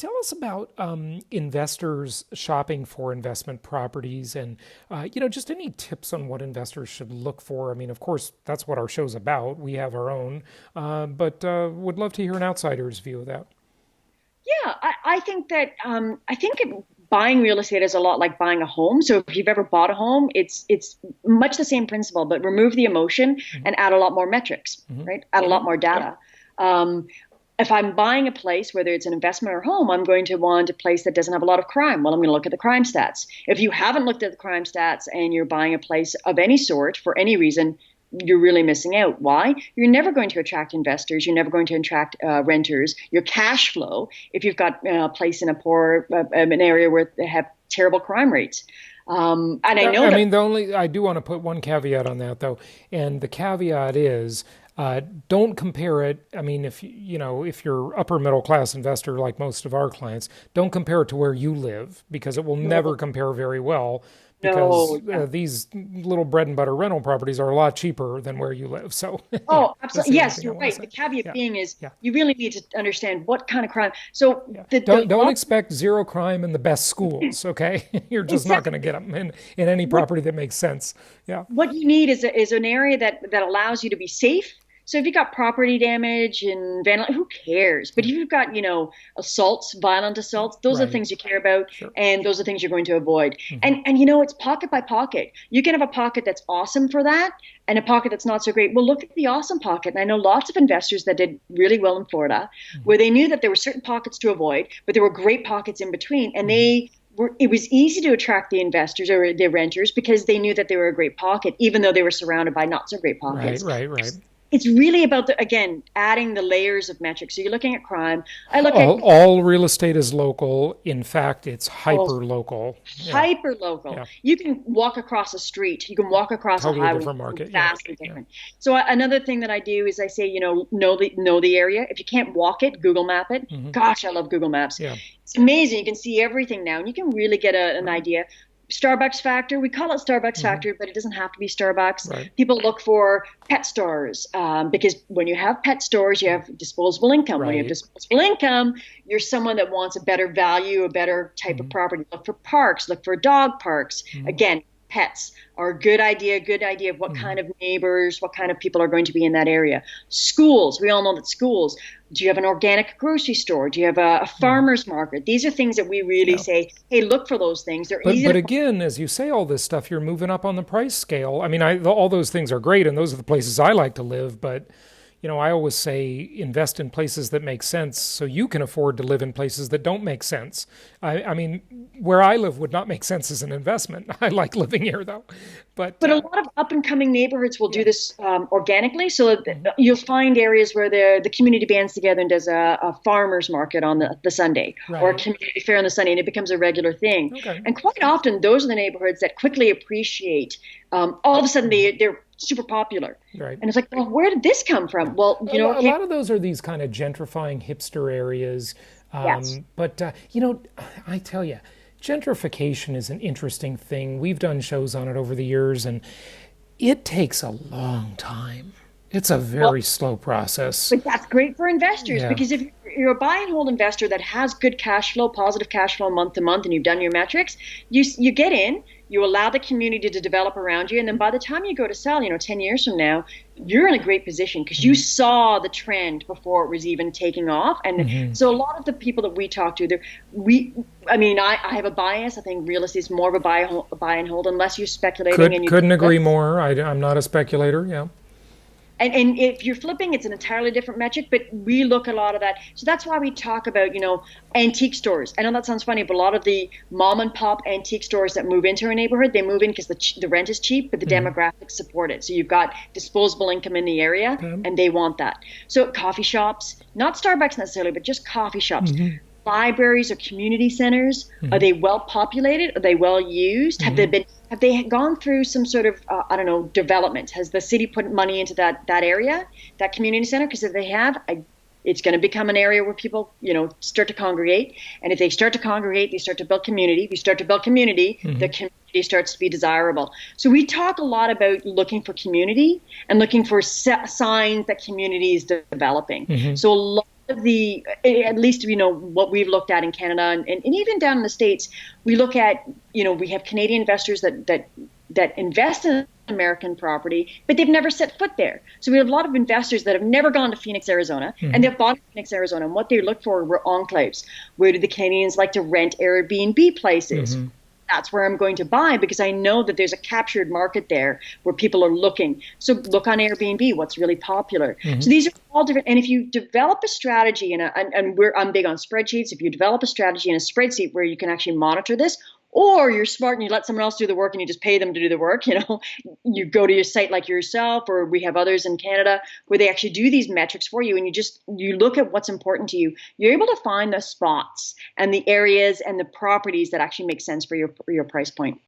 Tell us about investors shopping for investment properties and, just any tips on what investors should look for. I mean, of course, that's what our show's about. We have our own, but would love to hear an outsider's view of that. Yeah, I think that buying real estate is a lot like buying a home. So if you've ever bought a home, it's much the same principle, but remove the emotion Hmm. and add a lot more metrics, Hmm. right? Add a lot more Yep. data. Um, if I'm buying a place, whether it's an investment or home, I'm going to want a place that doesn't have a lot of crime. Well, I'm going to look at the crime stats. If you haven't looked at the crime stats and you're buying a place of any sort for any reason, you're really missing out. Why? You're never going to attract investors. You're never going to attract renters. Your cash flow, if you've got a place in a poor, an area where they have terrible crime rates. And I know I that. mean, I do want to put one caveat on that though, and the caveat is don't compare it. I mean, if you're upper middle class investor like most of our clients, don't compare it to where you live because it will never No, compare very well because no, yeah. these little bread and butter rental properties are a lot cheaper than where you live. So yeah, Oh, that's absolutely. the only Yes, thing I you're want to right. say. The caveat Yeah, being is yeah, you really need to understand what kind of crime. So yeah. the Don't law expect zero crime in the best schools. Okay, you're just not going to exactly get them in any what property that makes sense. Yeah. what you need is an area that allows you to be safe. So if you've got property damage and who cares? But Yeah. if you've got, assaults, violent assaults, those are Right. things you care about, Sure. and those are things you're going to avoid. Hmm. And it's pocket by pocket. You can have a pocket that's awesome for that, and a pocket that's not so great. Well, look at the awesome pocket. And I know lots of investors that did really well in Florida, Hmm. where they knew that there were certain pockets to avoid, but there were great pockets in between, and Hmm. it was easy to attract the investors or the renters because they knew that they were a great pocket, even though they were surrounded by not so great Right, pockets. right, right. It's really about again, adding the layers of metrics. So you're looking at crime. I look at All real estate is local. In fact, it's oh, hyper local. Yeah, hyper local. yeah. You can walk across a street. You can walk across a Totally highway. different Something market. Yeah, vastly yeah. different. So another thing that I do is I say, know the area. If you can't walk it, Google Map it. Hmm. Gosh, I love Google Maps. Yeah, It's amazing. You can see everything now, and you can really get an right. idea. Starbucks factor. We call it Starbucks Hmm. factor, but it doesn't have to be Starbucks. Right. People look for pet stores because when you have pet stores, you have disposable income. When you have Right. disposable income, you're someone that wants a better value, a better type of Hmm. property. Look for parks. Look for dog parks. Hmm. Again, pets are a good idea. Good idea of what Hmm. kind of neighbors, what kind of people are going to be in that area. Schools. We all know that schools. Do you have an organic grocery store? Do you have a Hmm. farmer's market? These are things that we really Yeah. say, hey, look for those things. They're But easy but to again, as you say all this stuff, you're moving up on the price scale. I mean, all those things are great, and those are the places I like to live. But I always say invest in places that make sense, so you can afford to live in places that don't make sense. I mean, where I live would not make sense as an investment. I like living here though, but But a lot of up and coming neighborhoods will do yeah. this organically. So Hmm. you'll find areas where the community bands together and does a farmer's market on the Sunday or a Right. community fair on the Sunday, and it becomes a regular thing. Okay. And quite often, those are the neighborhoods that quickly appreciate. All of a sudden, Hmm. they're super popular. Right. And it's like, well, where did this come Yeah. from? Well, A okay, lot of those are these kind of gentrifying hipster areas. yes. But, I tell you, gentrification is an interesting thing. We've done shows on it over the years, and it takes a long time. It's a Well, very slow process. but that's great for investors Yeah. because if you're a buy and hold investor that has good cash flow, positive cash flow month to month, and you've done your metrics, you get in, you allow the community to develop around you, and then by the time you go to sell, 10 years from now, you're in a great position because you Hmm. saw the trend before it was even taking off. And Hmm. so a lot of the people that we talk to, I mean, I have a bias. I think real estate is more of a buy and hold unless you're speculating and you Couldn't do agree this. more. I'm not a speculator. Yeah. And if you're flipping, it's an entirely different metric, but we look at a lot of that. So that's why we talk about, antique stores. I know that sounds funny, but a lot of the mom and pop antique stores that move into a neighborhood, they move in because the rent is cheap, but the Hmm. demographics support it. So you've got disposable income in the area, Okay. and they want that. So coffee shops, not Starbucks necessarily, but just coffee shops. Hmm. Libraries or community centers, are Hmm. they well populated? Are they well used? Hmm. Have they gone through some sort of I don't know, development? Has the city put money into that area, that community center? Because if they have, it's going to become an area where people start to congregate, and if they start to congregate, they start to build community. If you start to build community, the Hmm. community starts to be desirable. So we talk a lot about looking for community and looking for signs that community is developing. Hmm. So a lot the, at least what we've looked at in Canada, and even down in the States, we look at, we have Canadian investors that invest in American property, but they've never set foot there. So we have a lot of investors that have never gone to Phoenix, Arizona, and Hmm. they've bought in Phoenix, Arizona, and what they look for were enclaves. Where do the Canadians like to rent Airbnb places? Hmm. That's where I'm going to buy because I know that there's a captured market there where people are looking. So look on Airbnb, what's really popular. So Hmm. these are all different. And if you develop a strategy, I'm big on spreadsheets. If you develop a strategy in a spreadsheet where you can actually monitor this, or you're smart and you let someone else do the work and you just pay them to do the work, you go to your site like yourself, or we have others in Canada where they actually do these metrics for you, and you look at what's important to you. You're able to find the spots and the areas and the properties that actually make sense for your price point.